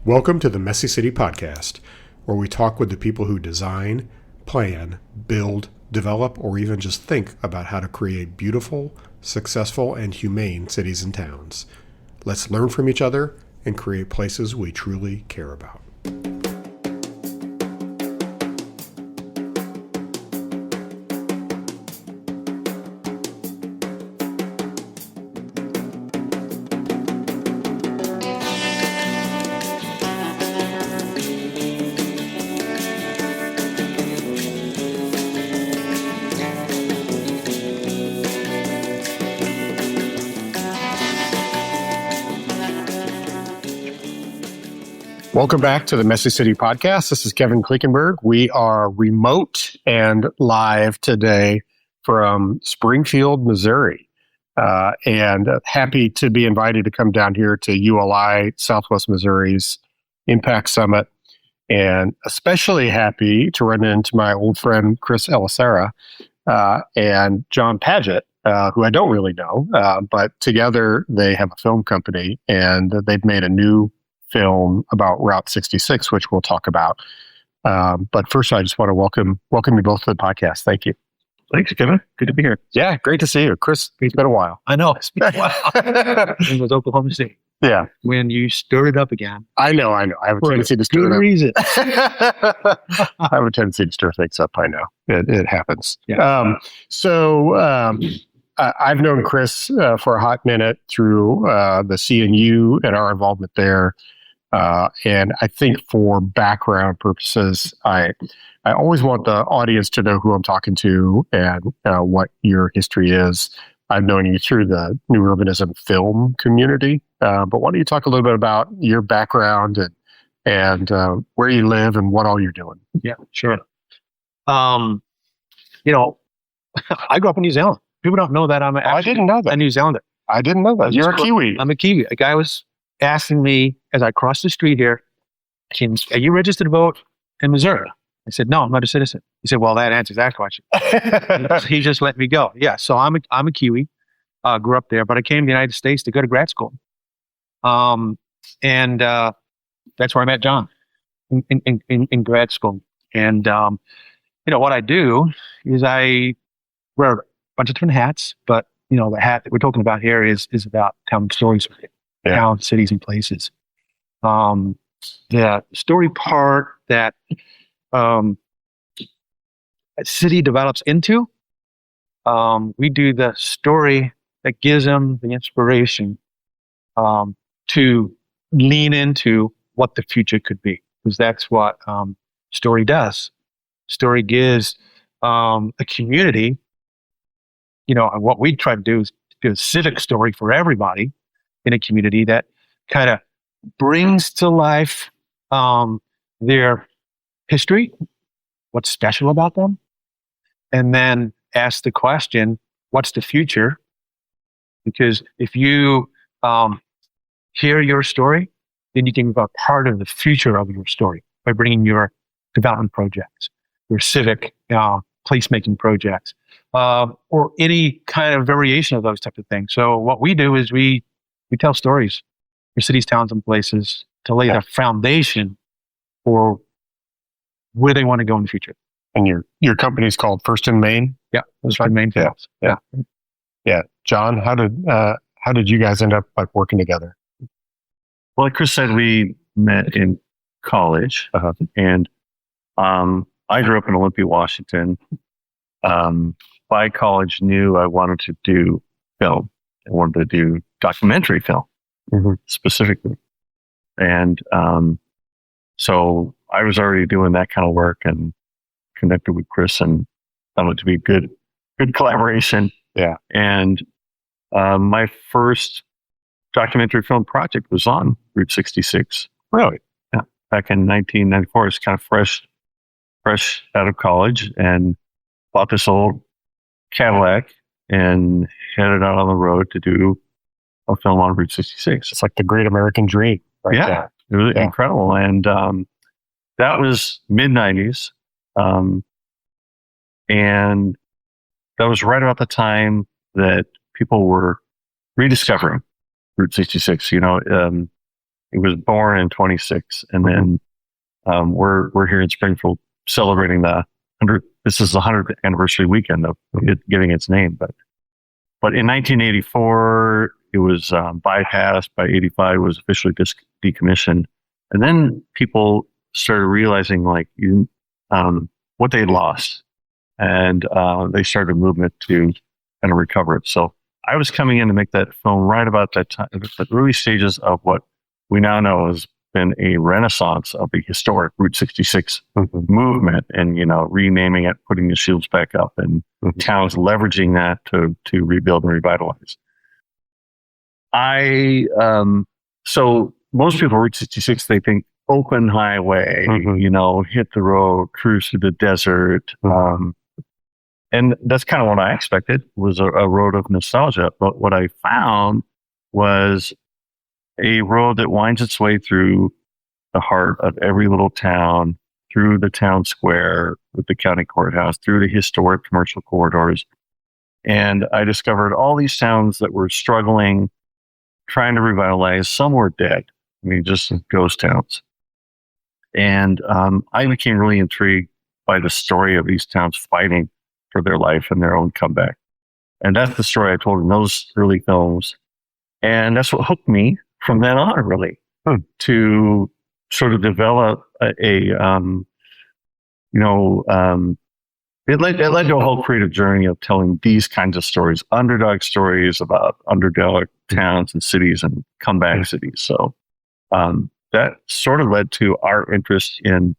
Welcome to the Messy City Podcast, where we talk with the people who design, plan, build, develop, or even just think about how to create beautiful, successful, and humane cities and towns. Let's learn from each other and create places we truly care about. Welcome back to the Messy City Podcast. This is Kevin Klickenberg. We are remote and live today from Springfield, Missouri, and happy to be invited to come down here to ULI, Southwest Missouri's Impact Summit, and especially happy to run into my old friend Chris Elisara and John Paget, who I don't really know, but together they have a film company, and they've made a new film about Route 66, which we'll talk about. But first, I just want to welcome you both to the podcast. Thank you. Thanks, Kevin. Good to be here. Yeah, great to see you. Chris, it's been a while. I know. It's been a while. It was Oklahoma City. Yeah. When you stirred it up again. I know. I have a tendency to stir it up. Reason. I have a tendency to stir things up. I know. It happens. Yeah. I've known Chris for a hot minute through the CNU and our involvement there. And I think for background purposes, I always want the audience to know who I'm talking to and what your history is. I've known you through the New Urbanism film community, but why don't you talk a little bit about your background and where you live and what all you're doing? Yeah, sure. I grew up in New Zealand. People don't know that I didn't know that. a New Zealander. I didn't know that. You're a Kiwi. I'm a Kiwi. A guy was asking me as I crossed the street here, are you registered to vote in Missouri? I said, no, I'm not a citizen. He said, well, that answers that question. He just let me go. Yeah, so I'm a Kiwi. Grew up there, but I came to the United States to go to grad school. And that's where I met John in grad school. And, what I do is I wear a bunch of different hats, but, the hat that we're talking about here is about telling stories of towns, cities, and places. The story part that a city develops into, we do the story that gives them the inspiration to lean into what the future could be, because that's what story does. Story gives a community, and what we try to do is do a civic story for everybody in a community that kind of brings to life their history, what's special about them, and then ask the question, what's the future? Because if you hear your story, then you can be a part of the future of your story by bringing your development projects, your civic placemaking projects, or any kind of variation of those type of things. So what we do is we tell stories for cities, towns, and places to lay the foundation for where they want to go in the future. And your company's called First and Main? Yeah, First and Main Films. Yeah. John, how did you guys end up working together? Well, like Chris said, we met in college, and I grew up in Olympia, Washington. By college, knew I wanted to do film. I wanted to do documentary film, specifically. And so I was already doing that kind of work and connected with Chris and found it to be good collaboration. Yeah. And my first documentary film project was on Route 66. Really? Yeah. Back in 1994. It's kind of fresh out of college, and bought this old Cadillac and headed out on the road to do a film on Route 66. It's like the great American dream. Right there. It was incredible. And that was mid-90s. And that was right about the time that people were rediscovering Route 66. He was born in 26, and then we're here in Springfield celebrating this is the 100th anniversary weekend of it giving its name. But in 1984, it was bypassed. By 85, it was officially decommissioned. And then people started realizing what they had lost, and they started a movement to kind of recover it. So I was coming in to make that film right about that time, the early stages of what we now know has been a renaissance of the historic Route 66 movement, and renaming it, putting the shields back up, and towns leveraging that to rebuild and revitalize. So most people Route 66, they think open highway, hit the road, cruise through the desert. And that's kind of what I expected, was a road of nostalgia. But what I found was a road that winds its way through the heart of every little town, through the town square with the county courthouse, through the historic commercial corridors. And I discovered all these towns that were struggling, trying to revitalize. Some were dead. I mean, just ghost towns. And I became really intrigued by the story of these towns fighting for their life and their own comeback. And that's the story I told in those early films. And that's what hooked me from then on, really, to sort of develop it led to a whole creative journey of telling these kinds of stories, underdog stories about underdog towns and cities and comeback cities. So that sort of led to our interest in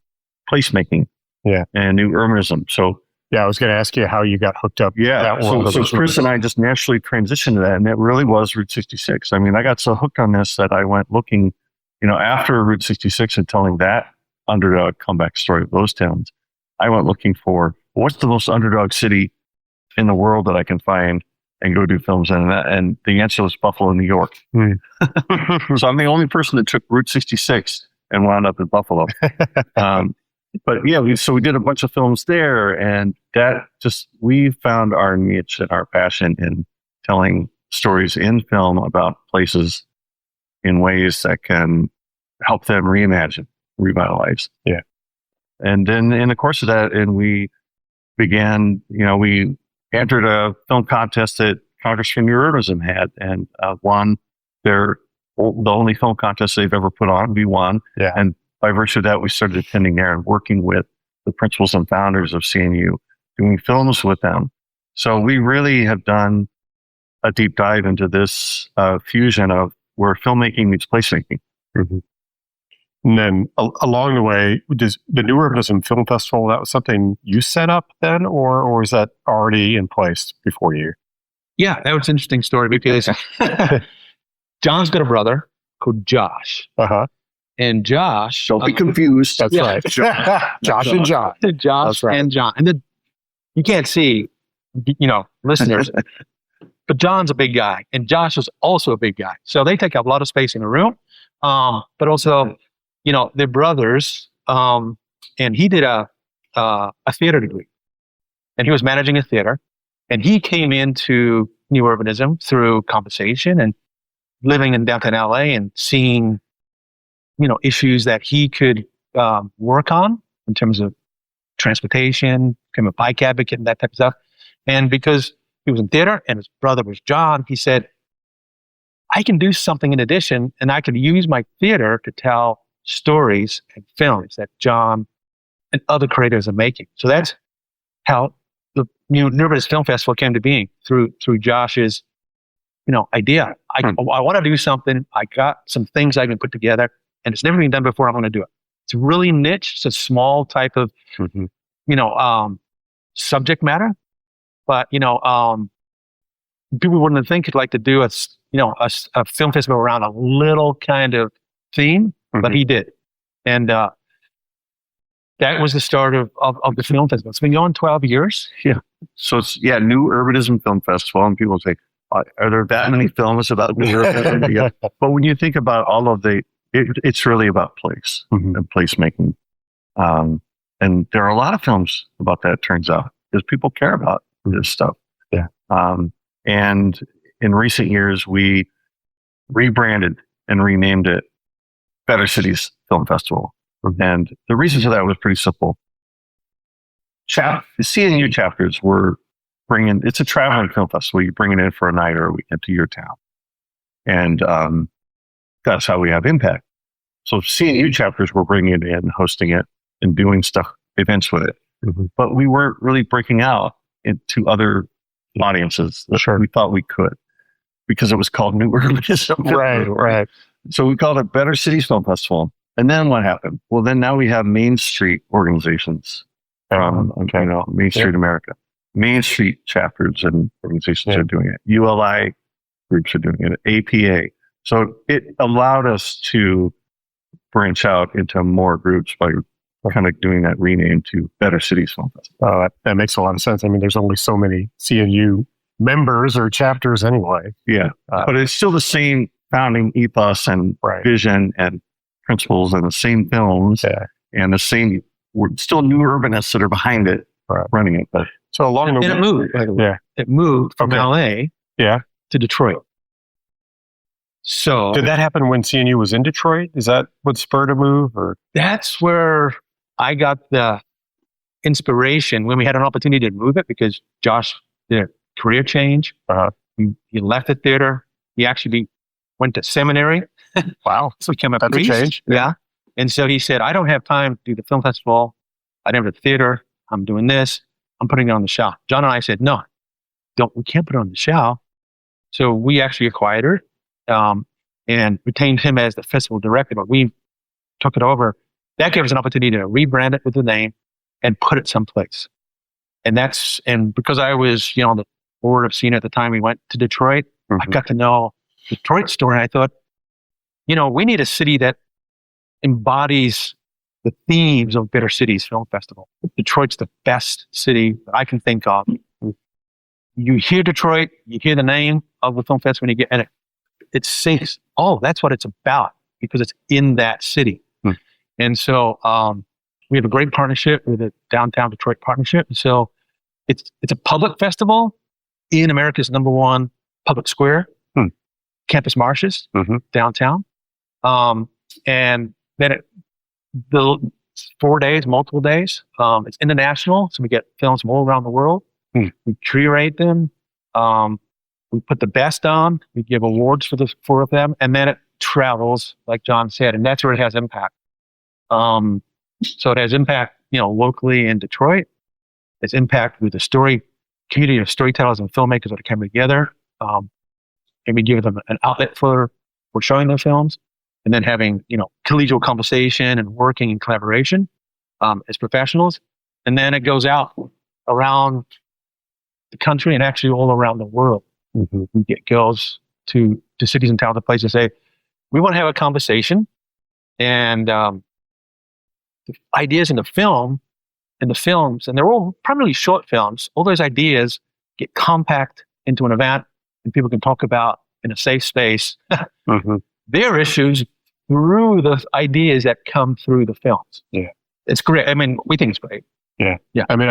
placemaking and new urbanism. So I was going to ask you how you got hooked up. So Chris and I just naturally transitioned to that, and it really was Route 66. I mean, I got so hooked on this that I went looking, after Route 66 and telling that underdog comeback story of those towns, I went looking for what's the most underdog city in the world that I can find and go do films in. And the answer was Buffalo, New York. So I'm the only person that took Route 66 and wound up in Buffalo. But yeah, we did a bunch of films there, and we found our niche and our passion in telling stories in film about places in ways that can help them reimagine, revitalize. Yeah. And then in the course of that, and we began, we entered a film contest that Congress for New Urbanism had, and won the only film contest they've ever put on. We won. Yeah. And by virtue of that, we started attending there and working with the principals and founders of CNU, doing films with them. So we really have done a deep dive into this fusion of where filmmaking meets placemaking. And then along the way, does the New Urbanism Film Festival, that was something you set up then, or is that already in place before you? Yeah, that was an interesting story because John's got a brother called Josh. And Josh... Don't be confused. That's right. Josh and John. Josh and John. And then you can't see, listeners, but John's a big guy, and Josh is also a big guy. So they take up a lot of space in the room. But also, they're brothers. And he did a theater degree. And he was managing a theater. And he came into New Urbanism through conversation and living in downtown LA and seeing issues that he could work on in terms of transportation, became a bike advocate and that type of stuff. And because he was in theater and his brother was John, he said, I can do something in addition, and I can use my theater to tell stories and films that John and other creators are making. So that's how the New Urbanism Film Festival came to being, through Josh's idea. I want to do something. I got some things I can put together, and it's never been done before. I'm going to do it. It's really niche. It's a small type of, subject matter. But, people wouldn't think you'd like to do a film festival around a little kind of theme, but he did. And that was the start of the film festival. It's been going 12 years. Yeah. So it's, New Urbanism Film Festival. And people say, are there that many films about New Urbanism? Yeah. But when you think about all of it's really about place and placemaking. And there are a lot of films about that, it turns out, because people care about this stuff. Yeah. And in recent years, we rebranded and renamed it Better Cities Film Festival. And the reason for that was pretty simple. The CNU chapters were it's a traveling film festival. You bring it in for a night or a weekend to your town. And that's how we have impact. So CNU chapters were bringing it in, hosting it, and doing events with it. But we weren't really breaking out into other audiences that we thought we could, because it was called New Urbanism. Right. So we called it Better Cities Film Festival. And then what happened? Well, then now we have Main Street organizations from Main Street America. Main Street chapters and organizations are doing it. ULI groups are doing it. APA. So it allowed us to branch out into more groups by kind of doing that rename to Better Cities Film Festival. That makes a lot of sense. I mean, there's only so many CNU members or chapters anyway. Yeah. But it's still the same founding ethos and vision and principles and the same films and the same, we're still new urbanists that are behind it, running it. But so along the way, it moved, by the way. It moved from LA to Detroit. So did that happen when CNU was in Detroit? Is that what spurred a move? Or that's where I got the inspiration when we had an opportunity to move it, because Josh did a career change. He left the theater. He actually went to seminary. Wow. So he became a priest. That's a change. Yeah. And so he said, I don't have time to do the film festival. I don't have the theater. I'm doing this. I'm putting it on the shelf. John and I said, no, we can't put it on the shelf. So we actually acquired it and retained him as the festival director, but we took it over. That gave us an opportunity to rebrand it with the name and put it someplace. And because I was, on the board of CNU at the time we went to Detroit, I got to know Detroit's story. And I thought, we need a city that embodies the themes of Better Cities Film Festival. Detroit's the best city that I can think of. You hear Detroit, you hear the name of the film festival, and it sinks. Oh, that's what it's about, because it's in that city. And so we have a great partnership with the Downtown Detroit Partnership. So it's a public festival in America's #1 public square, Campus Marshes, downtown. And then the 4 days, multiple days. It's international, so we get films from all around the world. We curate them. We put the best on. We give awards for the 4 of them, and then it travels, like John said, and that's where it has impact. So it has impact, locally in Detroit. It's impact with the community of storytellers and filmmakers that are coming together. And we give them an outlet for showing their films, and then having, collegial conversation and working in collaboration as professionals. And then it goes out around the country and actually all around the world. We get girls to cities and towns and places say, we want to have a conversation. And the ideas in the films, and they're all primarily short films, all those ideas get compact into an event and people can talk about in a safe space their issues through the ideas that come through the films. Yeah. It's great. I mean, we think it's great. Yeah. Yeah. I mean,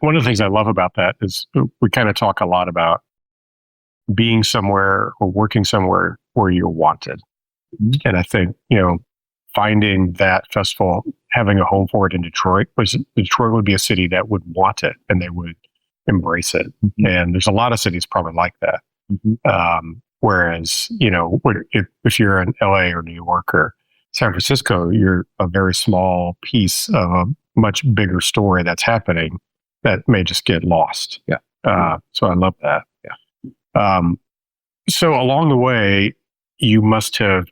one of the things I love about that is we kind of talk a lot about being somewhere or working somewhere where you're wanted. And I think, finding that festival, having a home for it in Detroit would be a city that would want it and they would embrace it. And there's a lot of cities probably like that. Whereas, if you're in LA or New York or San Francisco, you're a very small piece of a much bigger story that's happening that may just get lost. Yeah. So I love that. Yeah. So along the way, you must have,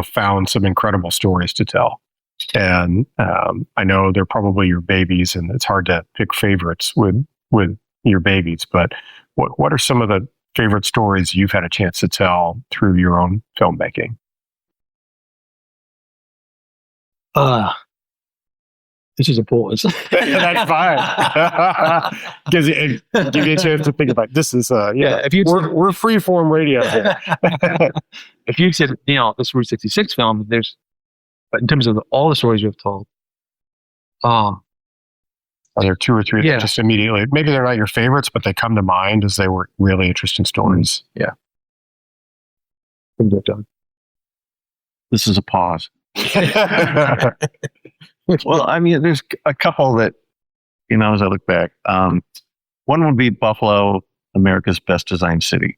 found some incredible stories to tell. And I know they're probably your babies, and it's hard to pick favorites with your babies. But what are some of the favorite stories you've had a chance to tell through your own filmmaking? This is a pause. That's fine. Gives you a chance to think about it. This is we're free form radio here. If you said this Route 66 film, but in terms of all the stories you've told, are there 2 or 3 that just immediately, maybe they're not your favorites, but they come to mind as they were really interesting stories? Yeah. Done. this is a pause. Well, I mean, there's a couple that, as I look back, one would be Buffalo, America's Best Designed City.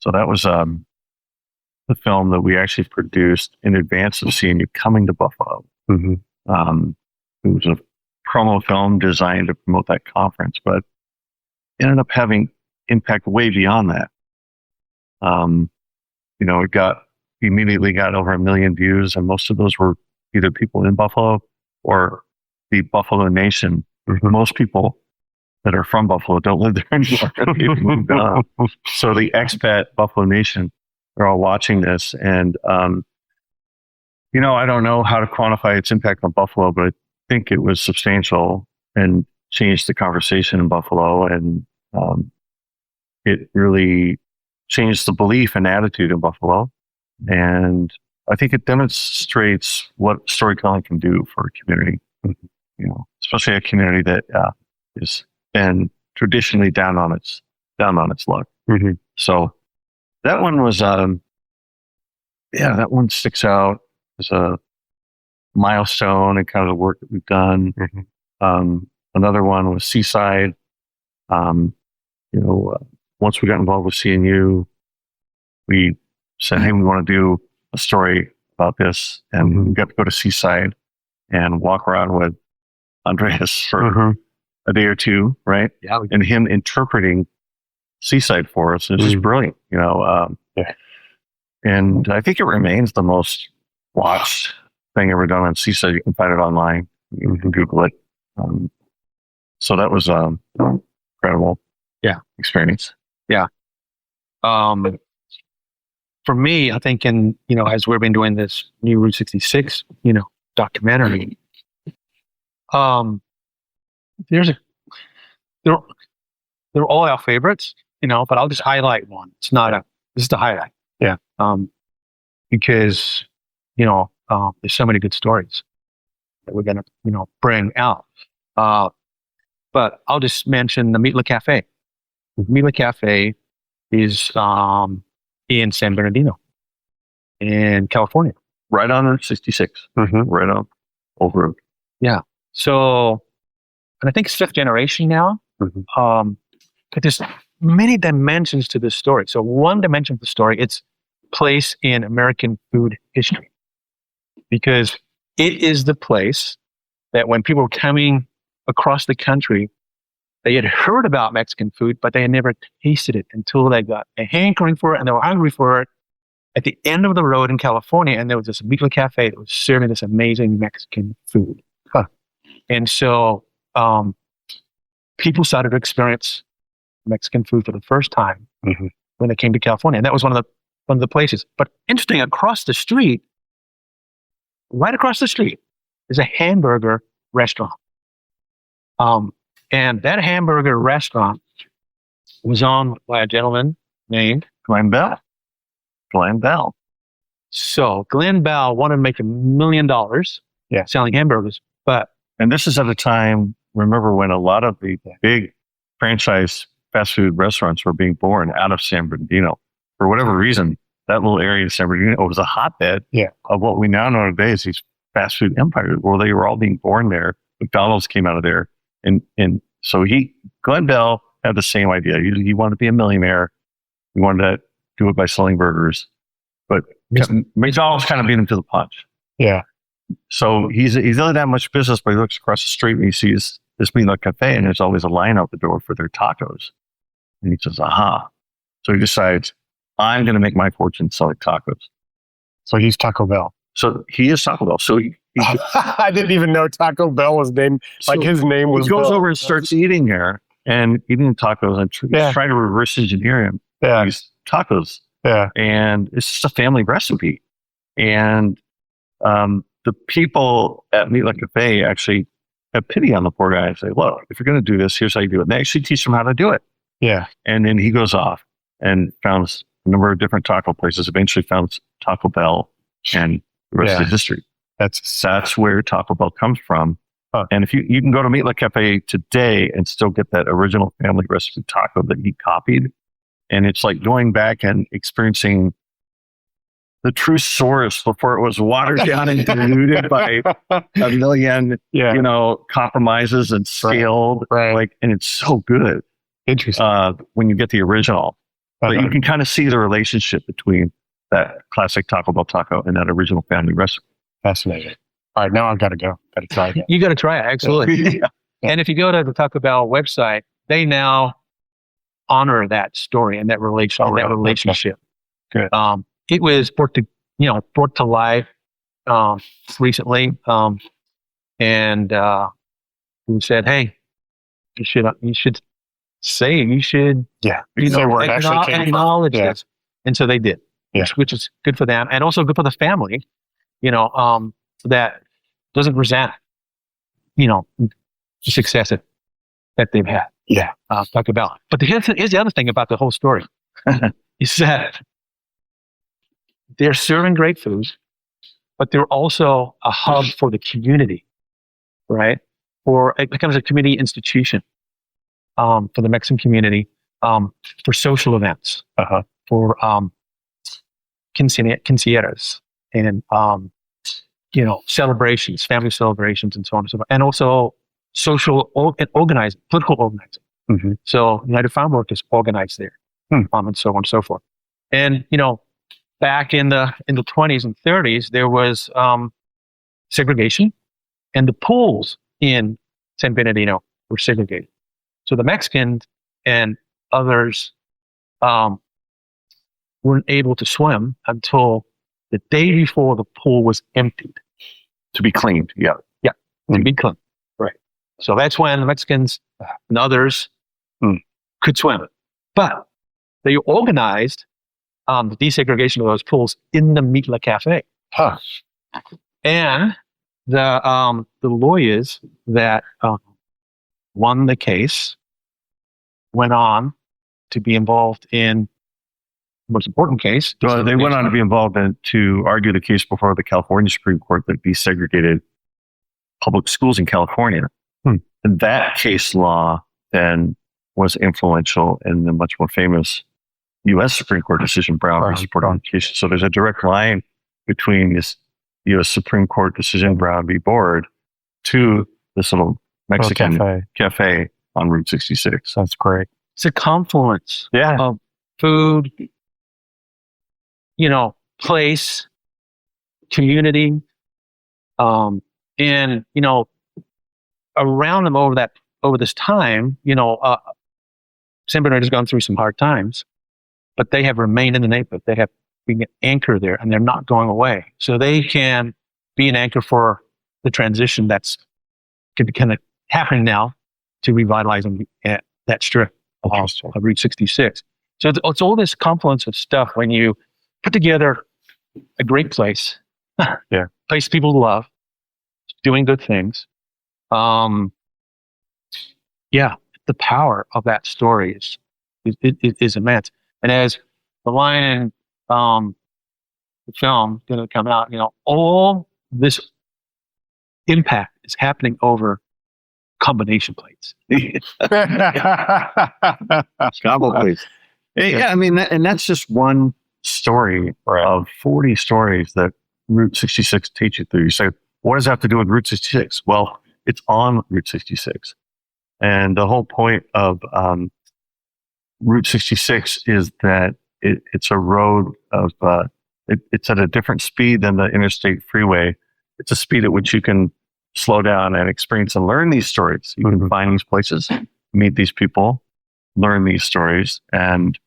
So that was the film that we actually produced in advance of seeing you coming to Buffalo. Mm-hmm. It was a promo film designed to promote that conference, but ended up having impact way beyond that. It immediately got over 1 million views, and most of those were either people in Buffalo or the Buffalo Nation. Mm-hmm. Most people that are from Buffalo don't live there anymore. They've moved on. So the expat Buffalo Nation are all watching this, and I don't know how to quantify its impact on Buffalo, but I think it was substantial and changed the conversation in Buffalo, and it really changed the belief and attitude in Buffalo. And I think it demonstrates what storytelling can do for a community, especially a community that has been traditionally down on its luck. Mm-hmm. So that one was, that one sticks out as a milestone and kind of the work that we've done. Mm-hmm. Another one was Seaside. Once we got involved with CNU, we said, hey, we want to do a story about this. And we got to go to Seaside and walk around with Andreas for a day or two, right? Yeah. And him interpreting Seaside for us. It's just brilliant, And I think it remains the most watched thing ever done on Seaside. You can find it online. You can Google it. So that was incredible experience. Yeah. For me, I think as we've been doing this new Route 66, documentary, they're all our favorites, but I'll just highlight one. This is the highlight. Yeah. Because, there's so many good stories that we're going to, bring out. But I'll just mention the Meatloaf Cafe. Meatloaf Cafe is in San Bernardino in California. Right on Route 66. Right on Old Road. Yeah. So, and I think it's 5th generation now. But there's many dimensions to this story. So one dimension of the story, it's place in American food history. Because it is the place that when people were coming across the country, they had heard about Mexican food, but they had never tasted it until they got a hankering for it and they were hungry for it at the end of the road in California. And there was this Meatloaf Cafe that was serving this amazing Mexican food. And so people started to experience Mexican food for the first time when they came to California. And that was one of the places. But interesting, right across the street, is a hamburger restaurant. And that hamburger restaurant was owned by a gentleman named Glenn Bell. So Glenn Bell wanted to make $1 million selling hamburgers. And this is at a time, remember, when a lot of the big franchise fast food restaurants were being born out of San Bernardino. For whatever reason, that little area of San Bernardino was a hotbed of what we now know today as these fast food empires, where they were all being born there. McDonald's came out of there. And so Glenn Bell had the same idea. He wanted to be a millionaire. He wanted to do it by selling burgers. But McDonald's kind of beat him to the punch. Yeah. So he's not that much business, but he looks across the street and he sees this Meatloaf Cafe, and there's always a line out the door for their tacos. And he says, aha. So he decides, I'm going to make my fortune selling tacos. So he's Taco Bell. So he is Taco Bell. So I didn't even know Taco Bell was named, his name was. He goes Bell. over and starts eating there and eating tacos and he's trying to reverse engineer him. Yeah. These tacos. Yeah. And it's just a family recipe. And the people at Meatloaf Cafe actually have pity on the poor guy and say, look, if you're going to do this, here's how you do it. And they actually teach him how to do it. Yeah. And then he goes off and founds a number of different taco places, eventually founds Taco Bell, and the rest is history. That's where Taco Bell comes from. Huh. And if you can go to Meatloaf Cafe today and still get that original family recipe taco that he copied. And it's like going back and experiencing the true source before it was watered down and diluted by a million, compromises and scaled. Right. Like, and it's so good. Interesting. When you get the original, but you can kind of see the relationship between that classic Taco Bell taco and that original family recipe. Fascinating. All right, now I've got to go. Got to try that. You got to try it, absolutely. Yeah. And if you go to the Taco Bell website, they now honor that story and that relationship. Good. It was brought to life recently, and we said, "Hey, you should acknowledge this," and so they did, which is good for them, and also good for the family. That doesn't resent, the success that they've had. Yeah. Taco Bell. But here's the other thing about the whole story is that they're serving great foods, but they're also a hub for the community, right? Or it becomes a community institution for the Mexican community, for social events, for quinceañeras, and celebrations, family celebrations, and so on and so forth, and also social organizing, political organizing. Mm-hmm. So United Farm Workers organized there, and so on and so forth. And back in the 20s and 30s, there was segregation, and the pools in San Bernardino were segregated. So the Mexicans and others weren't able to swim until the day before the pool was emptied. To be cleaned, yeah. To be cleaned, right. So that's when the Mexicans and others could swim. But they organized the desegregation of those pools in the Mitla Cafe. Huh. And the lawyers that won the case went on to be involved in the most important case. Well, they went on to be involved to argue the case before the California Supreme Court that desegregated public schools in California. And that case law then was influential in the much more famous U.S. Supreme Court decision, Brown v. Board of Education. So there's a direct line between this U.S. Supreme Court decision, Brown v. Board, to this little Mexican cafe on Route 66. That's great. It's a confluence of food, place, community, and around them over this time, San Bernardino's gone through some hard times, but they have remained in the neighborhood. They have been an anchor there, and they're not going away. So they can be an anchor for the transition that's kind of happening now to revitalizing that strip of Route 66. So it's all this confluence of stuff when you put together a great place, place people love, doing good things. The power of that story is immense. And as the line in the film going to come out, all this impact is happening over combination plates. Combo plates. Yeah, I mean, and that's just one story of 40 stories that Route 66 takes you through. You say, what does that have to do with Route 66? Well, it's on Route 66. And the whole point of Route 66 is that it's a road of, it's at a different speed than the interstate freeway. It's a speed at which you can slow down and experience and learn these stories. You can find these places, meet these people, learn these stories, and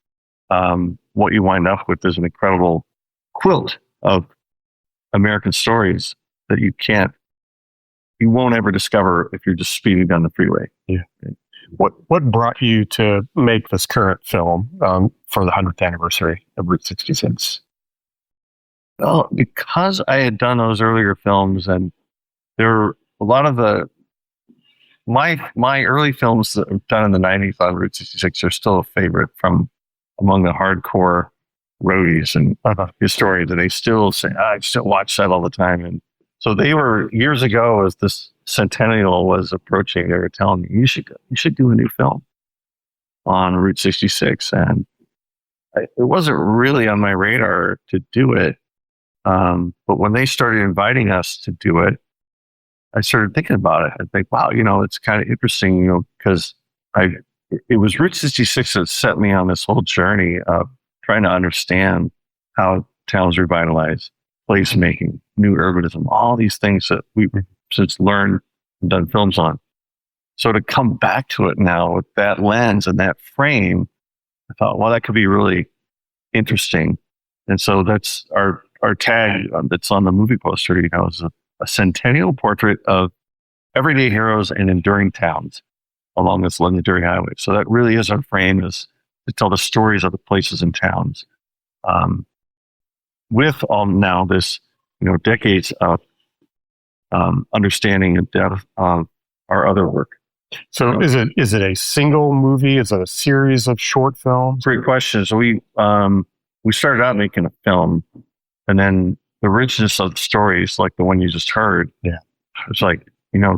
what you wind up with is an incredible quilt of American stories that you won't ever discover if you're just speeding down the freeway. Yeah. What brought you to make this current film for the 100th anniversary of Route 66? Well, because I had done those earlier films, and there were a lot of my early films that were done in the 90s on Route 66 are still a favorite from among the hardcore roadies and historians, and they still say, I still watch that all the time. And so they were, years ago, as this centennial was approaching, they were telling me, you should do a new film on Route 66. And it wasn't really on my radar to do it But when they started inviting us to do it, I started thinking about it. I think, wow, it's kind of interesting, because it was Route 66 that set me on this whole journey of trying to understand how towns revitalize, placemaking, new urbanism, all these things that we've since learned and done films on. So to come back to it now with that lens and that frame, I thought, well, that could be really interesting. And so that's our tag that's on the movie poster, is a centennial portrait of everyday heroes and enduring towns along this legendary highway. So that really is our frame, is to tell the stories of the places and towns. With all now this, decades of understanding and depth of our other work. So is it a single movie? Is it a series of short films? Great question. So we started out making a film, and then the richness of the stories, like the one you just heard, it's like,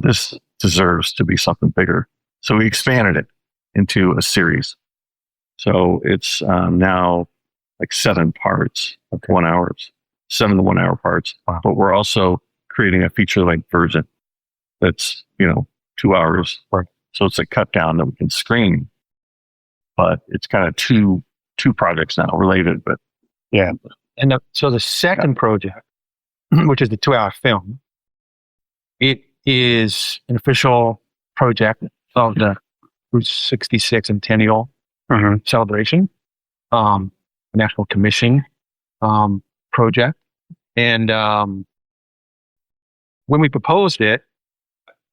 this deserves to be something bigger. So we expanded it into a series. So it's now like 7 parts of 1 hour, 7 to 1 hour parts. Wow. But we're also creating a feature-length version that's 2 hours. Right. So it's a cut down that we can screen. But it's kind of two projects now related. But yeah. And so the second project, which is the 2-hour film, it is an official project of the Route 66 Centennial celebration, National Commission project. And when we proposed it,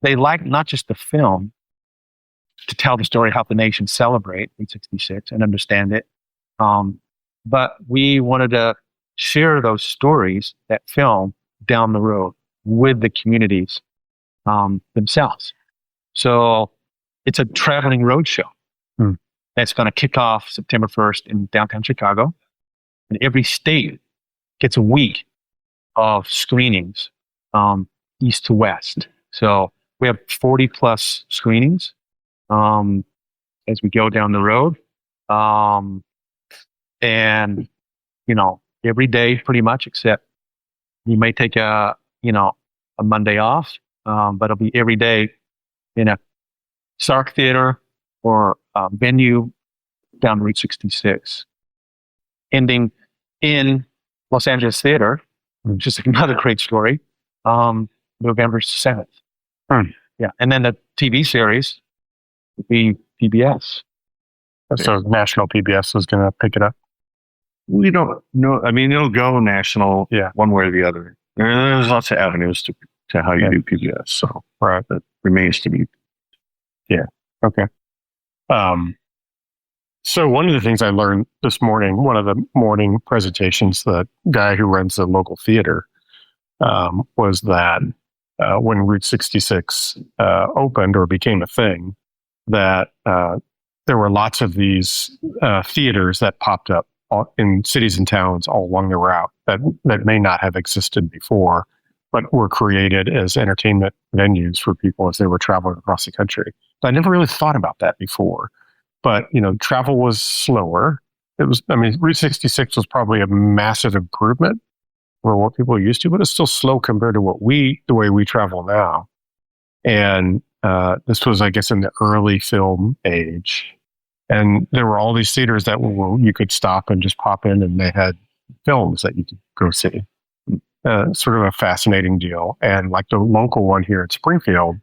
they liked not just the film to tell the story, how the nation celebrate Route 66 and understand it, but we wanted to share those stories, that film, down the road with the communities themselves. So it's a traveling road show that's going to kick off September 1st in downtown Chicago. And every state gets a week of screenings, east to west. So we have 40 plus screenings as we go down the road. And, every day pretty much, except you may take a Monday off, but it'll be every day in a Sark Theater or a venue down Route 66, ending in Los Angeles Theater, which is another great story, November 7th. Yeah. And then the TV series would be PBS. So national PBS is going to pick it up? We don't know. I mean, it'll go national one way or the other. There's lots of avenues to how you do PBS. So that remains to be. Yeah. Okay. So one of the things I learned this morning, one of the morning presentations, the guy who runs the local theater, was that when Route 66 opened or became a thing, that there were lots of these theaters that popped up in cities and towns all along the route that may not have existed before, but were created as entertainment venues for people as they were traveling across the country. I never really thought about that before, but travel was slower. Route 66 was probably a massive improvement for what people are used to, but it's still slow compared to the way we travel now. And this was, I guess, in the early film age. And there were all these theaters that you could stop and just pop in, and they had films that you could go see. Sort of a fascinating deal. And like the local one here at Springfield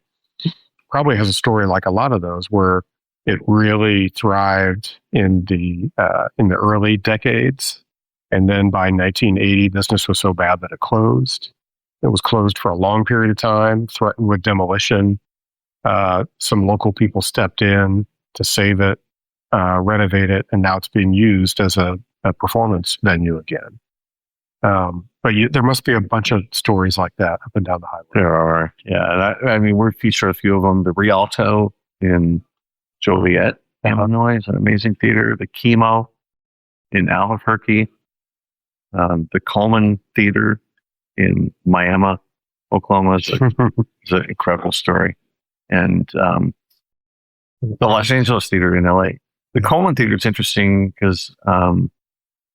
probably has a story like a lot of those, where it really thrived in the early decades. And then by 1980, business was so bad that it closed. It was closed for a long period of time, threatened with demolition. Some local people stepped in to save it, renovate it, and now it's being used as a performance venue again. But there must be a bunch of stories like that up and down the highway. There are, yeah. And we're featured a few of them. The Rialto in Joliet, Illinois, is an amazing theater. The Chemo in Albuquerque. The Coleman Theater in Miami, Oklahoma is an incredible story. And the Los Angeles Theater in LA. The Coleman Theater is interesting because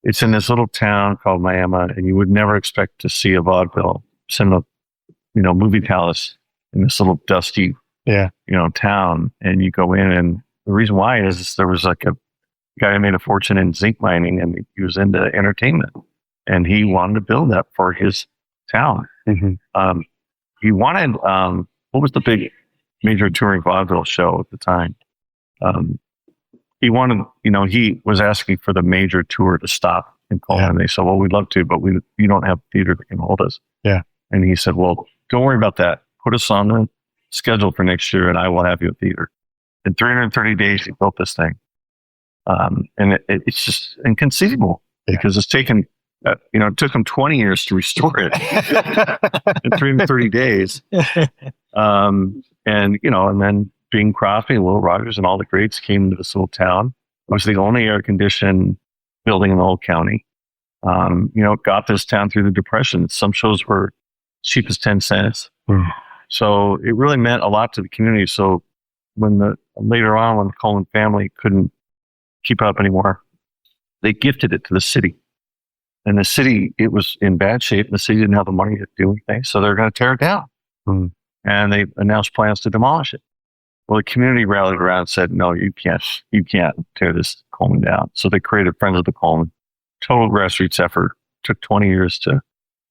it's in this little town called Miami, and you would never expect to see a vaudeville cinema, movie palace in this little dusty, town. And you go in, and the reason why is there was like a guy who made a fortune in zinc mining, and he was into entertainment, and he wanted to build that for his town. Mm-hmm. He wanted, what was the big major touring vaudeville show at the time? He wanted, he was asking for the major tour to stop in Coleman. And they said, well, we'd love to, but you don't have theater that can hold us. Yeah. And he said, well, don't worry about that. Put us on the schedule for next year, and I will have you a theater. In 330 days, he built this thing. And it's just inconceivable because it's taken, it took him 20 years to restore it in 330 days. And then Bing Crosby, Will Rogers, and all the greats came to this little town. It was the only air-conditioned building in the whole county. Got this town through the Depression. Some shows were cheap as 10 cents. So it really meant a lot to the community. So later on, when the Coleman family couldn't keep up anymore, they gifted it to the city. And the city, it was in bad shape. The city didn't have the money to do anything, so they're going to tear it down. And they announced plans to demolish it. Well, the community rallied around and said, no, you can't tear this Coleman down. So they created Friends of the Coleman. Total grassroots effort. Took 20 years to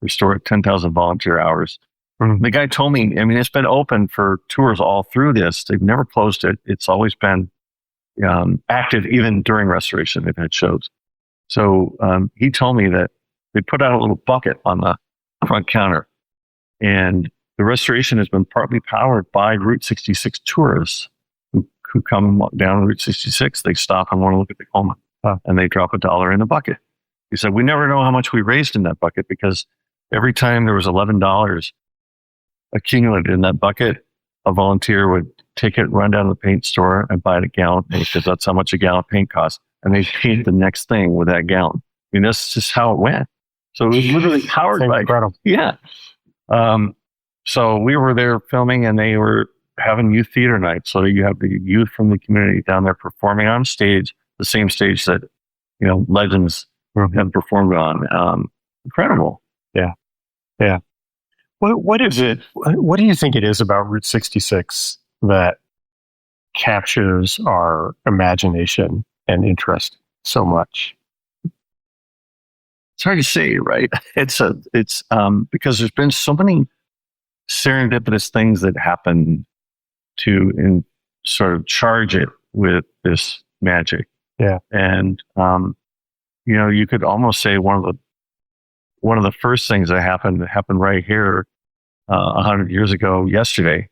restore it, 10,000 volunteer hours. The guy told me, it's been open for tours all through this. They've never closed it. It's always been active, even during restoration. They've had shows. So he told me that they put out a little bucket on the front counter, and the restoration has been partly powered by Route 66 tourists who come down Route 66. They stop and want to look at the Coleman, and they drop $1 in the bucket. He said, we never know how much we raised in that bucket, because every time there was $11 accumulated in that bucket, a volunteer would take it, run down to the paint store, and buy it a gallon of paint, because that's how much a gallon of paint costs. And they paint the next thing with that gallon. That's just how it went. So it was literally powered by incredible. Yeah. So we were there filming, and they were having youth theater night. So you have the youth from the community down there performing on stage, the same stage that, legends have performed on. Incredible. Yeah. Yeah. What is it? What do you think it is about Route 66 that captures our imagination and interest so much? It's hard to say, right? It's because there's been so many serendipitous things that happen to sort of charge it with this magic. Yeah. And you could almost say one of the first things that happened right here 100 years ago yesterday,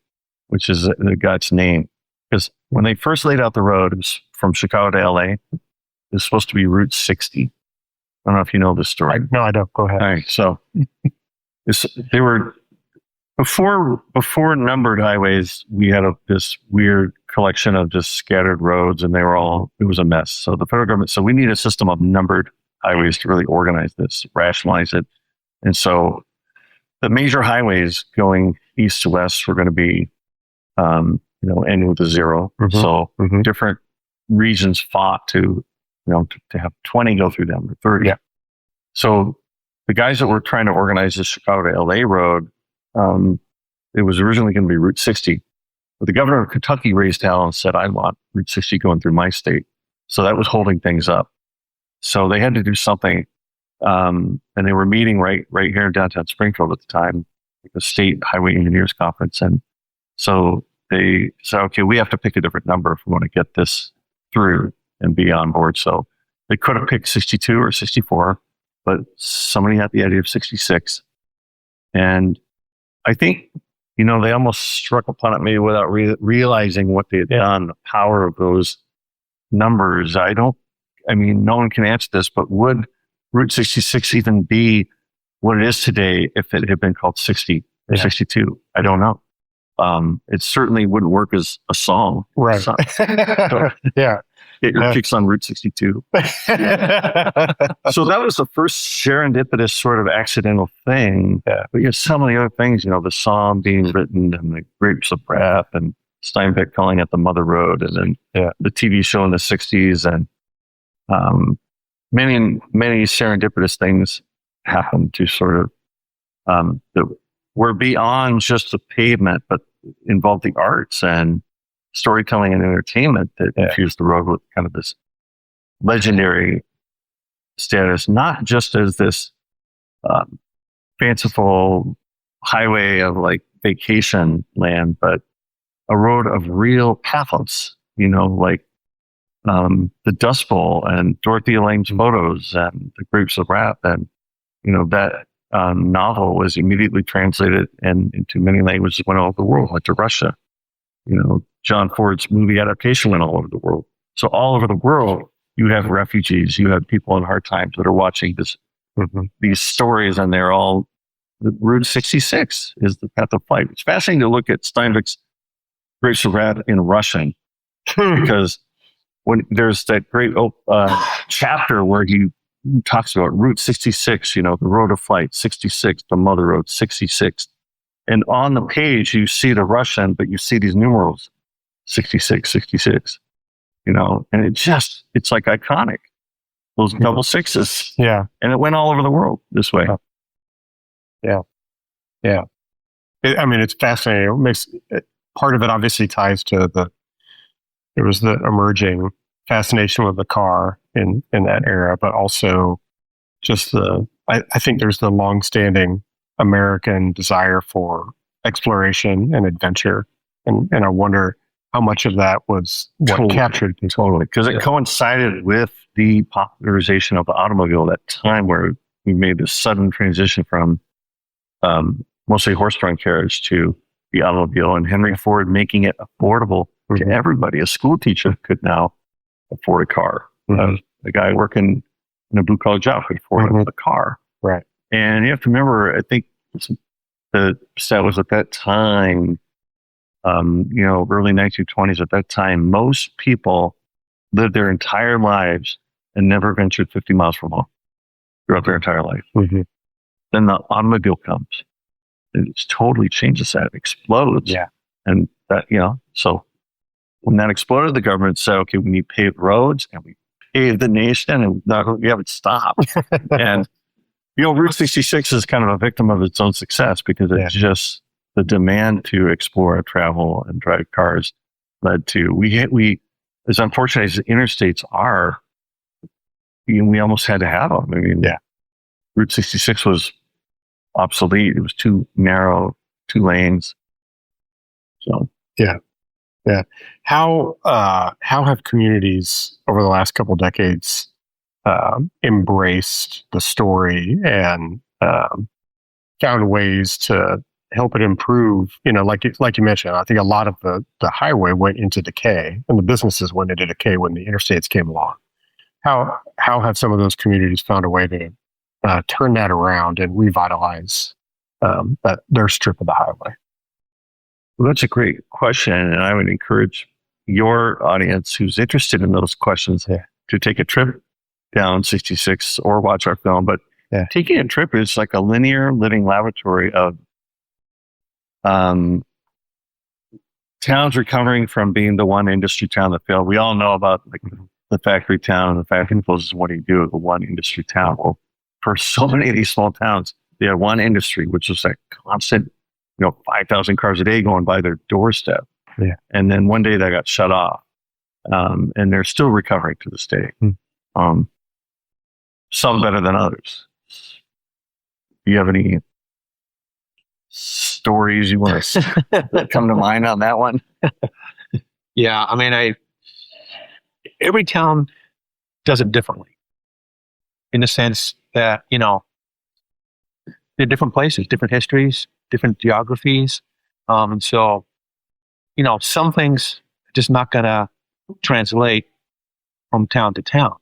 which is the guy's name. Because when they first laid out the road, it was from Chicago to LA. It was supposed to be Route 60. I don't know if you know this story. No, I don't. Go ahead. All right. So they were before numbered highways. We had this weird collection of just scattered roads, and it was a mess. So the federal government said, we need a system of numbered highways to really organize this, rationalize it. And so the major highways going east to west were going to be, end with a zero. Mm-hmm. So different regions fought to have 20 go through them, or 30. Yeah. So the guys that were trying to organize the Chicago to LA road, it was originally going to be Route 60. But the governor of Kentucky raised hell and said, I want Route 60 going through my state. So that was holding things up. So they had to do something. And they were meeting right here in downtown Springfield at the time, the State Highway Engineers Conference. And so they said, okay, we have to pick a different number if we want to get this through and be on board. So they could have picked 62 or 64, but somebody had the idea of 66. And I think, they almost struck upon it maybe without realizing what they had done, the power of those numbers. No one can answer this, but would Route 66 even be what it is today if it had been called 60 or 62? I don't know. It certainly wouldn't work as a song. Right. So, yeah. Get your kicks on Route 62. So that was the first serendipitous sort of accidental thing. Yeah. But you have so many other things, the Psalm being written, and the Grapes of Wrath, and Steinbeck calling it the Mother Road, and then the TV show in the 60s, and many serendipitous things happen to sort of that were beyond just the pavement, but involved the arts and storytelling and entertainment that infused the road with kind of this legendary status, not just as this fanciful highway of like vacation land, but a road of real pathos, like the Dust Bowl and Dorothy Elaine's photos and the Grapes of Wrath. And, that novel was immediately translated into many languages, went all over the world, went to Russia. John Ford's movie adaptation went all over the world. So all over the world, you have refugees, you have people in hard times that are watching these stories, and they're all, Route 66 is the path of flight. It's fascinating to look at Steinbeck's Grapes of Wrath in Russian, because when there's that great chapter where he talks about Route 66, the road of flight, 66, the mother road, 66. And on the page, you see the Russian, but you see these numerals, 66, 66, and it's like iconic. Those double sixes. Yeah. And it went all over the world this way. Yeah. It's fascinating. Part of it obviously ties to the emerging fascination with the car in that era, but also just I think there's the longstanding American desire for exploration and adventure. And I wonder how much of that was what captured people. Totally. Because it coincided with the popularization of the automobile at that time, where we made this sudden transition from mostly horse-drawn carriage to the automobile, and Henry Ford making it affordable to everybody. A school teacher could now afford a car. The guy working in a blue-collar job could afford a car. Right. And you have to remember, I think the stat was at that time, early 1920s, at that time, most people lived their entire lives and never ventured 50 miles from home throughout their entire life. Then the automobile comes. It totally changes that. It explodes. Yeah. And that, so when that exploded, the government said, okay, we need paved roads, and we paved the nation, and we haven't stopped. And, Route 66 is kind of a victim of its own success, because it's just the demand to explore, travel, and drive cars led to, we as unfortunate as the interstates are, we almost had to have them. Route 66 was obsolete. It was too narrow, 2 lanes. So yeah. How have communities over the last couple decades embraced the story and found ways to help it improve? Like you mentioned, I think a lot of the highway went into decay, and the businesses went into decay when the interstates came along. How have some of those communities found a way to turn that around and revitalize their strip of the highway? Well, that's a great question, and I would encourage your audience who's interested in those questions to take a trip down 66 or watch our film. But taking a trip is like a linear living laboratory of towns recovering from being the one industry town that failed. We all know about the factory town. The factory closes. What do you do with the one industry town? Well, for so many of these small towns, they had one industry, which was that constant, 5,000 cars a day going by their doorstep. Yeah. And then one day that got shut off. And they're still recovering to this day. Some better than others. Do you have any stories you want to that come to mind on that one? Yeah, every town does it differently, in the sense that, they're different places, different histories, different geographies. And so, some things are just not going to translate from town to town,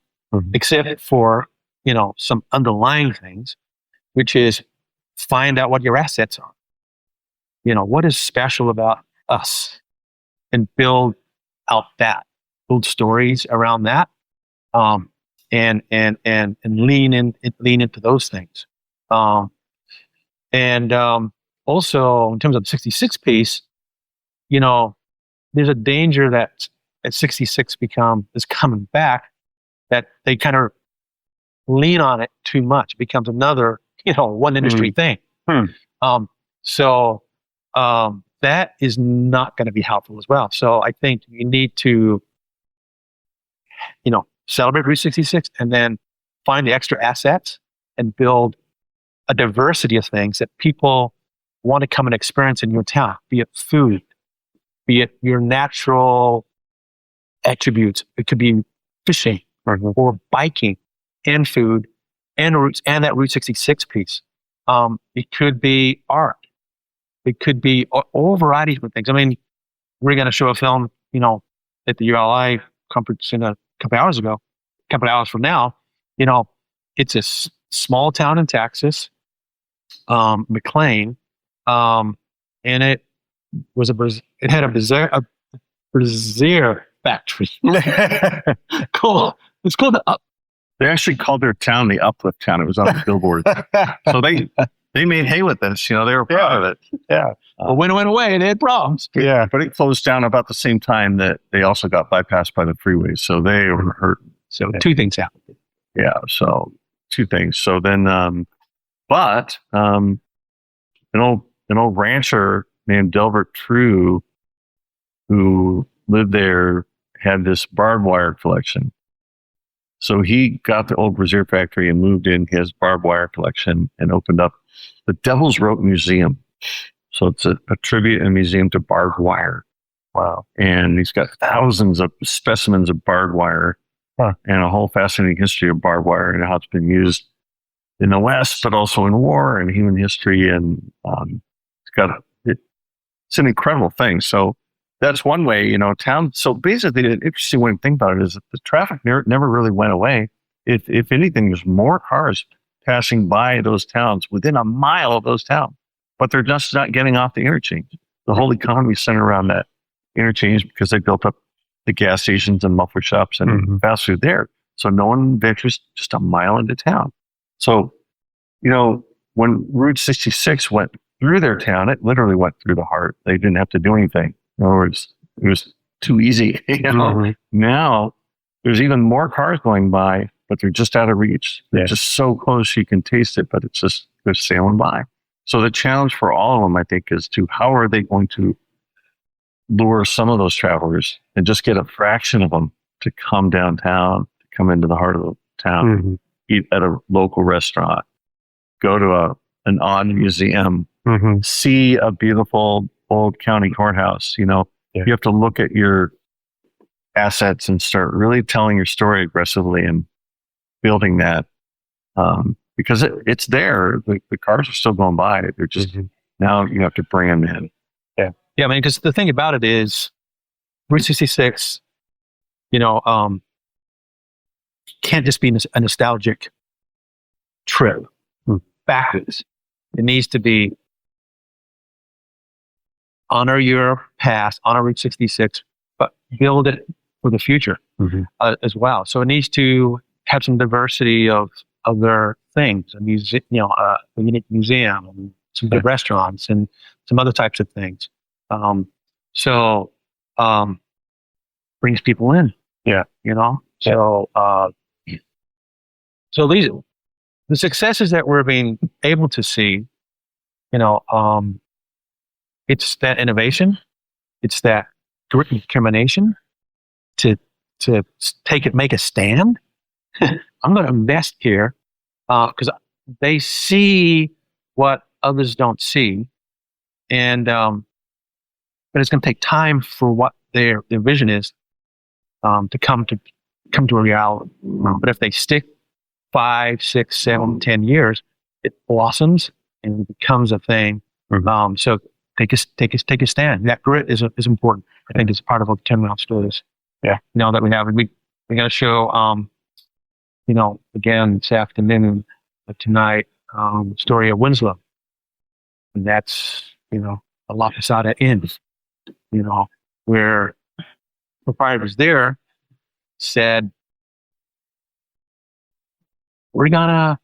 except for, some underlying things, which is find out what your assets are. What is special about us, and build out that, build stories around that, and lean into those things. Also in terms of the 66 piece, there's a danger that at 66 is coming back, that they kind of lean on it too much. It becomes another, one industry thing. So that is not going to be helpful as well. So I think you need to, celebrate Route 66 and then find the extra assets and build a diversity of things that people want to come and experience in your town, be it food, be it your natural attributes. It could be fishing or biking and food and routes and that Route 66 piece. It could be art. It could be all varieties of things. I mean, we're going to show a film, at the ULI conference in a couple hours from now. It's a small town in Texas, McLean, and it had a brazier factory. Cool. It's called the They actually called their town the Uplift Town. It was on the billboard. So they made hay with this. They were proud of it. Yeah. But when it went away, they had problems. Yeah. But it closed down about the same time that they also got bypassed by the freeway. So they were hurt. So two things happened. Yeah. So two things. So then, an old rancher named Delbert True, who lived there, had this barbed wire collection. So he got the old brazier factory and moved in his barbed wire collection and opened up the Devil's Rope Museum. So it's a tribute and museum to barbed wire. Wow. And he's got thousands of specimens of barbed wire and a whole fascinating history of barbed wire and how it's been used in the West, but also in war and human history. And it's an incredible thing. So that's one way, town. So basically, the interesting way to think about it is that the traffic never really went away. If anything, there's more cars passing by those towns within a mile of those towns, but they're just not getting off the interchange. The whole economy is centered around that interchange because they built up the gas stations and muffler shops and fast food there. So no one ventures just a mile into town. So, when Route 66 went through their town, it literally went through the heart. They didn't have to do anything. In other words, it was too easy. Now there's even more cars going by, but they're just out of reach. They're just so close you can taste it, but they're sailing by. So the challenge for all of them, I think, is how are they going to lure some of those travelers and just get a fraction of them to come downtown, to come into the heart of the town, eat at a local restaurant, go to an odd museum, see a beautiful old county courthouse. You have to look at your assets and start really telling your story aggressively and building that because it's there. The cars are still going by. They're just now you have to bring them in. Yeah. I mean, because the thing about it is Route 66, can't just be a nostalgic trip backwards. It needs to be honor your past, honor Route 66, but build it for the future as well. So it needs to have some diversity of other things, a unique museum, and some good restaurants, and some other types of things. Brings people in. Yeah. So these the successes that we're being able to see, it's that innovation, it's that grit and determination to make a stand. I'm going to invest here because they see what others don't see, and but it's going to take time for what their vision is to come to a reality. But if they stick 5, 6, 7, 10 years, it blossoms and it becomes a thing. So take a stand. That grit is important. I think it's part of what the 10 round stories. Yeah. That we have. We're going to show, again this afternoon, tonight, story of Winslow, and that's a La Posada Inn. Where proprietors there said, we're gonna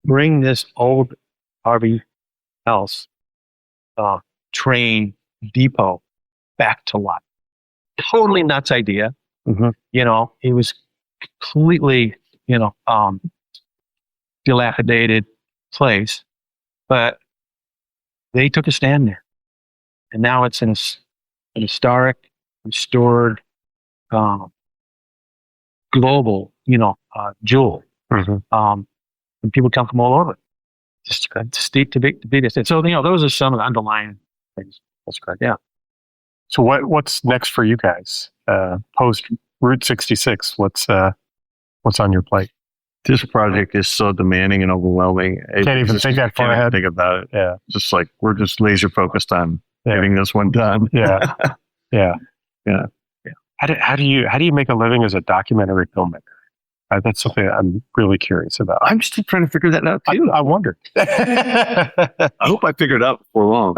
bring this old RV house train depot back to life. Totally nuts idea. It was completely, dilapidated place, but they took a stand there, and now it's an historic, restored, global, jewel. Mm-hmm. And people come from all over. Just to be this. So those are some of the underlying things. That's correct. Yeah. So what's next for you guys? Post Route 66, what's on your plate? This project is so demanding and overwhelming. Can't even think that far ahead. Think about it. Yeah. Just like we're just laser focused on getting this one done. Yeah. Yeah. How do you make a living as a documentary filmmaker? That's something I'm really curious about. I'm still trying to figure that out too. I wonder. I hope I figure it out before long.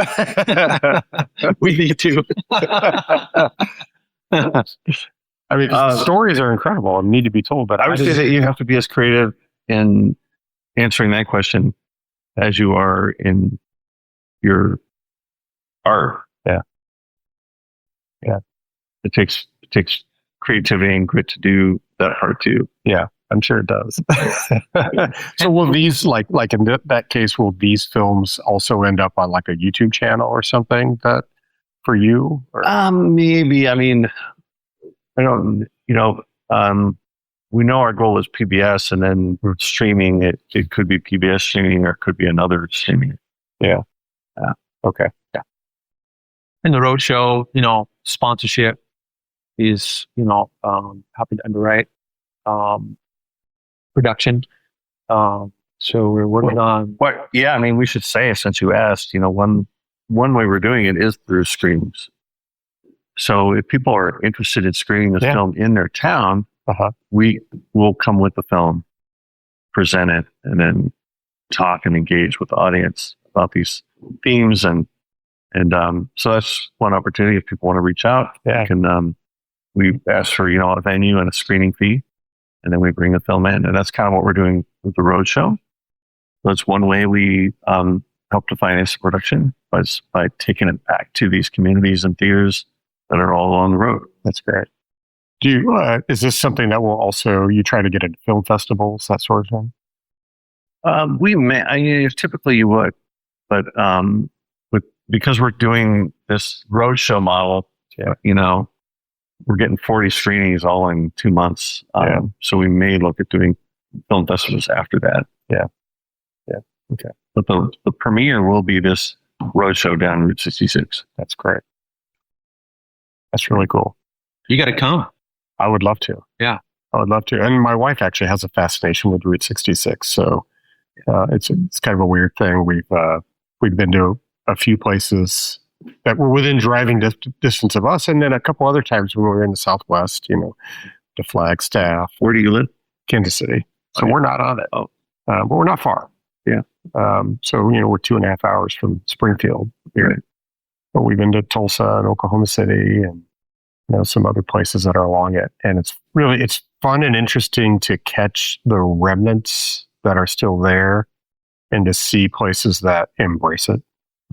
We need to. I mean, stories are incredible and need to be told. But I would say that you have to be as creative in answering that question as you are in your art. Yeah. It takes creativity and grit to do that part too. Yeah, I'm sure it does. So will these, like in that case, will these films also end up on like a YouTube channel or something that for you? Or? Maybe. I mean, I don't, we know our goal is PBS, and then streaming, it could be PBS streaming or it could be another streaming. Yeah. Okay. Yeah. And the roadshow, sponsorship is, happy to underwrite production. So we're working on. What? Yeah, I mean, we should say, since you asked, one way we're doing it is through screenings. So if people are interested in screening this film in their town, we will come with the film, present it, and then talk and engage with the audience about these themes. And so that's one opportunity. If people want to reach out, we ask for, a venue and a screening fee, and then we bring the film in. And that's kind of what we're doing with the roadshow. That's one way we help to finance the production, was by taking it back to these communities and theaters that are all along the road. That's great. Do you, is this something that will also, you try to get into film festivals, that sort of thing? We may, typically you would, but because we're doing this roadshow model, we're getting 40 screenings all in 2 months. So we may look at doing film festivals after that. Yeah. Okay. But the premiere will be this roadshow down Route 66. That's great. That's really cool. You got to come. I would love to. Yeah. I would love to. And my wife actually has a fascination with Route 66. So it's kind of a weird thing. We've been to a few places that were within driving distance of us. And then a couple other times when we were in the Southwest, to Flagstaff. Where do you live? Kansas City. So we're not on it. But we're not far. Yeah. So, we're 2.5 hours from Springfield here. Right. But we've been to Tulsa and Oklahoma City and, some other places that are along it. And it's fun and interesting to catch the remnants that are still there and to see places that embrace it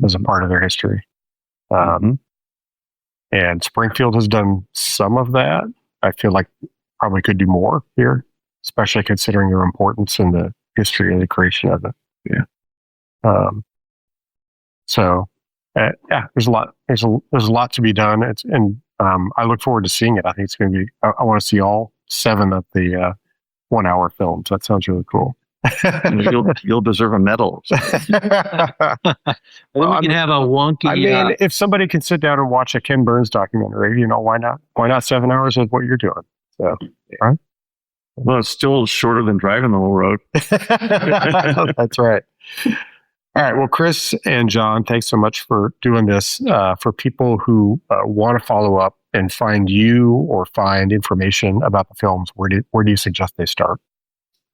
as a part of their history. And Springfield has done some of that. I feel like probably could do more here, especially considering their importance in the history of the creation of it. Yeah. There's a lot to be done. I look forward to seeing it. I think it's going to be, I want to see all 7 of the 1 hour films. That sounds really cool. You'll deserve a medal. We can have a wonky. I mean, if somebody can sit down and watch a Ken Burns documentary, why not? Why not 7 hours of what you're doing? So, right? Well, it's still shorter than driving the whole road. That's right. All right. Well, Chris and John, thanks so much for doing this. For people who want to follow up and find you or find information about the films, where do you suggest they start?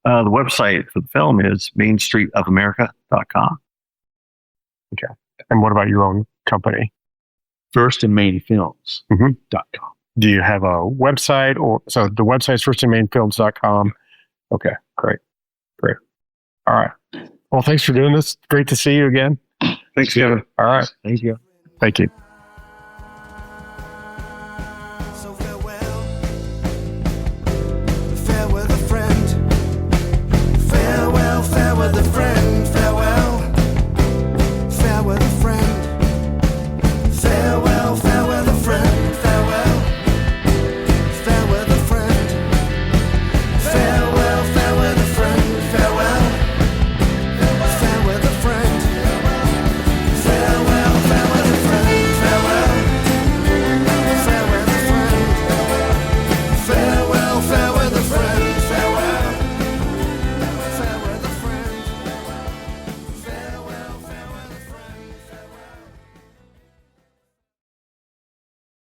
The website for the film is mainstreetofamerica.com. Okay. And what about your own company? firstandmainfilms.com. Do you have a website? So the website is firstandmainfilms.com. Okay, great. All right. Well, thanks for doing this. Great to see you again. Thanks, Kevin. All right. Thank you. Thank you.